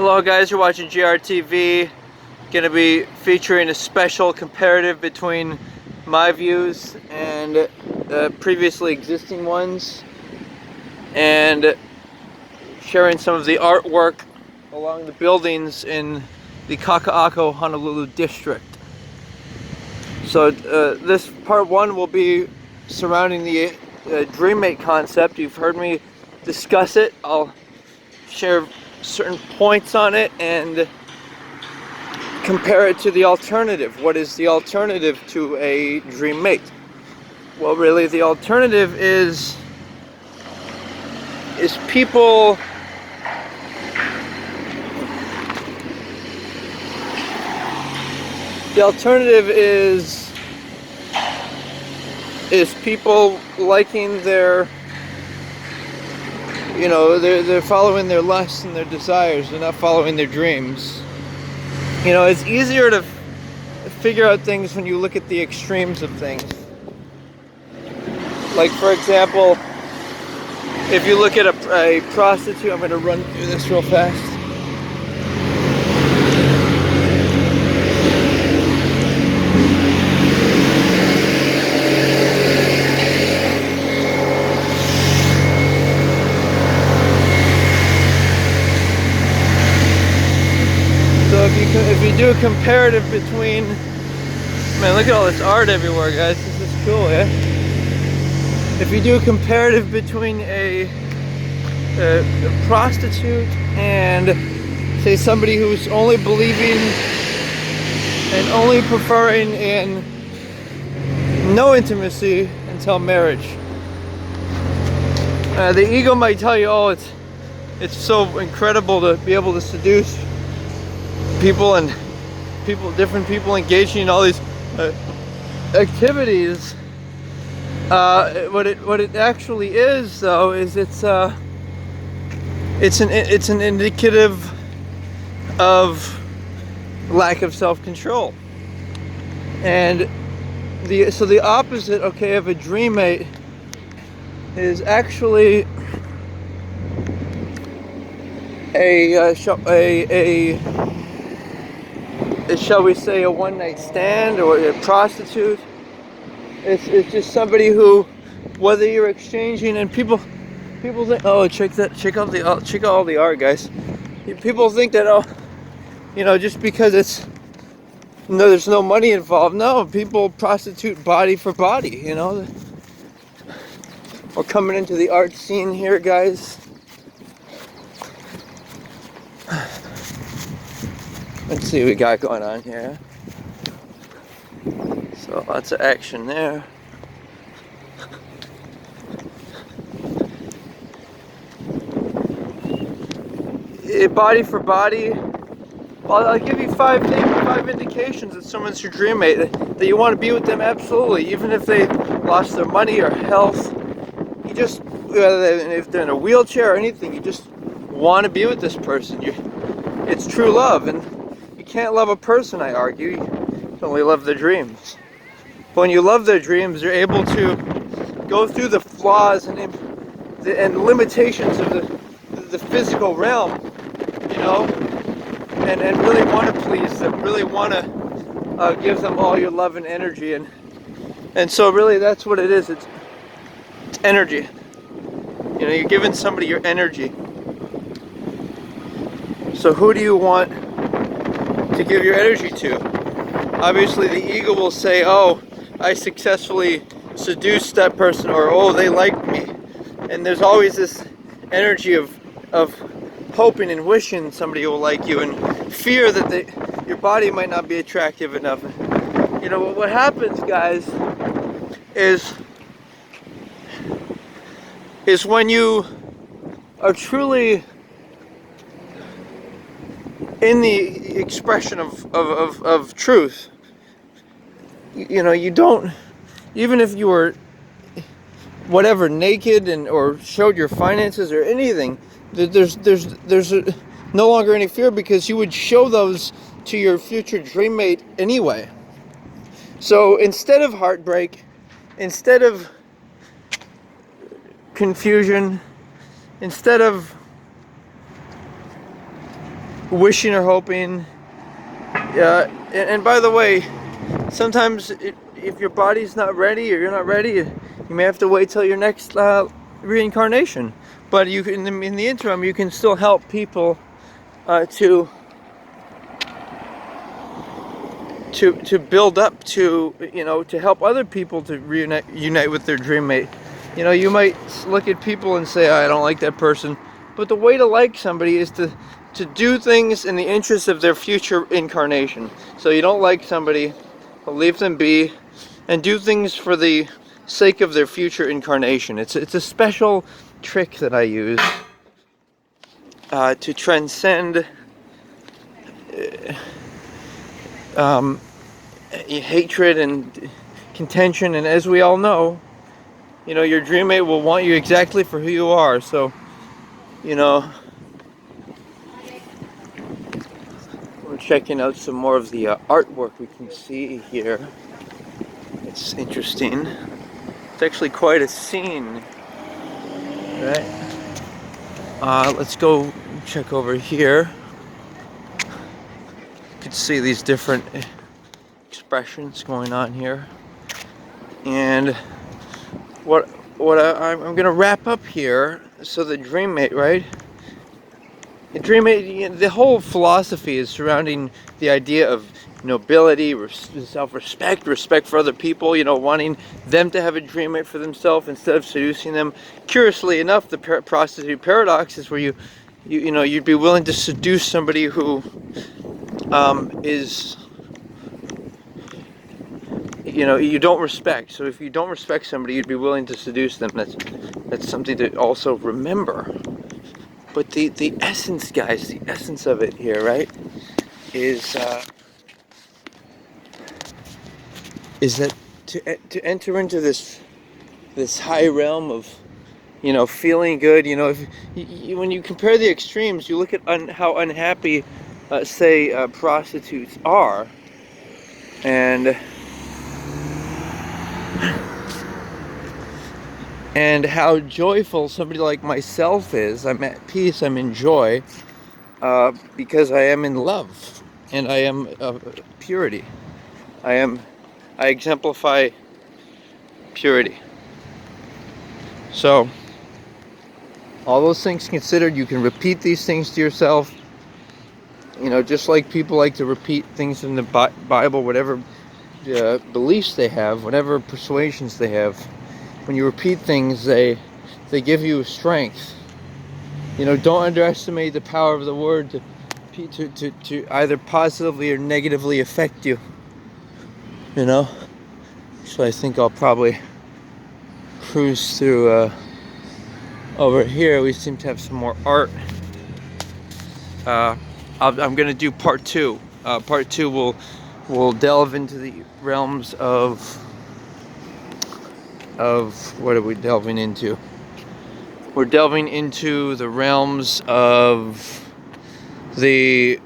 Hello guys, you're watching GRTV. Gonna be featuring a special comparative between my views and previously existing ones, and sharing some of the artwork along the buildings in the Kaka'ako, Honolulu district. So this part one will be surrounding the DreamMate concept. You've heard me discuss it. I'll share certain points on it and compare it to the alternative. What is the alternative to a DreamMate? Well, really, the alternative is people people liking their, you know, they're following their lusts and their desires. They're not following their dreams. You know, it's easier to figure out things when you look at the extremes of things. Like, for example, if you look at a prostitute, I'm going to run through this real fast. So if you do a comparative between, man, look at all this art everywhere, guys. This is cool, yeah? If you do a comparative between a prostitute and, say, somebody who's only believing and only preferring in no intimacy until marriage, the ego might tell you, oh, it's so incredible to be able to seduce people and different people engaging in all these activities. What it actually is, though, is it's an indicative of lack of self-control. And the opposite, okay, of a DreamMate is actually shall we say, a one-night stand or a prostitute. It's just somebody who, whether you're exchanging, and people think, oh, check out all the art, guys. People think that, oh, you know, just because there's no money involved. No, people prostitute body for body, you know. We're coming into the art scene here, guys. Let's see what we got going on here. So lots of action there. Body for body. Well, I'll give you five indications that someone's your DreamMate, that you want to be with them absolutely, even if they lost their money or health. You just, if they're in a wheelchair or anything, you just want to be with this person. It's true love, and you can't love a person, I argue. You only love their dreams. But when you love their dreams, you're able to go through the flaws and limitations of the physical realm, you know, and really want to please them, really want to give them all your love and energy, and so really that's what it is. It's energy. You know, you're giving somebody your energy. So who do you want to give your energy to? Obviously, the ego will say, oh, I successfully seduced that person, or oh, they liked me. And there's always this energy of hoping and wishing somebody will like you, and fear that your body might not be attractive enough. You know, what happens, guys, is when you are truly in the expression of truth, you know, you don't, even if you were whatever, naked or showed your finances or anything, there's no longer any fear, because you would show those to your future DreamMate anyway. So instead of heartbreak, instead of confusion, instead of wishing or hoping. And by the way, sometimes if your body's not ready or you're not ready, you may have to wait till your next reincarnation. But you can, in the interim, you can still help people to build up to, to help other people to unite with their dream mate. You might look at people and say, I don't like that person. But the way to like somebody is to do things in the interest of their future incarnation. So you don't like somebody, leave them be, and do things for the sake of their future incarnation. It's a special trick that I use to transcend hatred and contention. And as we all know, your dream mate will want you exactly for who you are. So, we're checking out some more of the artwork we can see here. It's interesting. It's actually quite a scene, right? Let's go check over here. You can see these different expressions going on here. And what I'm gonna wrap up here. So the dream mate, right? The dream mate, the whole philosophy is surrounding the idea of nobility, self-respect, respect for other people, wanting them to have a dream mate for themselves instead of seducing them. Curiously enough, the prostitute paradox is where you'd be willing to seduce somebody who is, you don't respect. So if you don't respect somebody, you'd be willing to seduce them. That's something to also remember. But the essence, guys, the essence of it here, right, is that to enter into this high realm of, feeling good. If when you compare the extremes, you look at how unhappy, say, prostitutes are, and how joyful somebody like myself is. I'm at peace, I'm in joy, because I am in love, and I am purity. I exemplify purity. So, all those things considered, you can repeat these things to yourself. Just like people like to repeat things in the Bible, whatever beliefs they have, whatever persuasions they have. When you repeat things, they give you strength. Don't underestimate the power of the word to either positively or negatively affect you. So I think I'll probably cruise through over here. We seem to have some more art. I'm going to do part 2. Part 2 will delve into the realms of what are we delving into? We're delving into the realms of the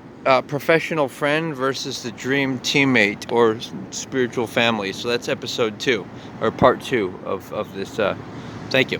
professional friend versus the dream teammate or spiritual family. So that's episode 2, or part 2 of this. Thank you.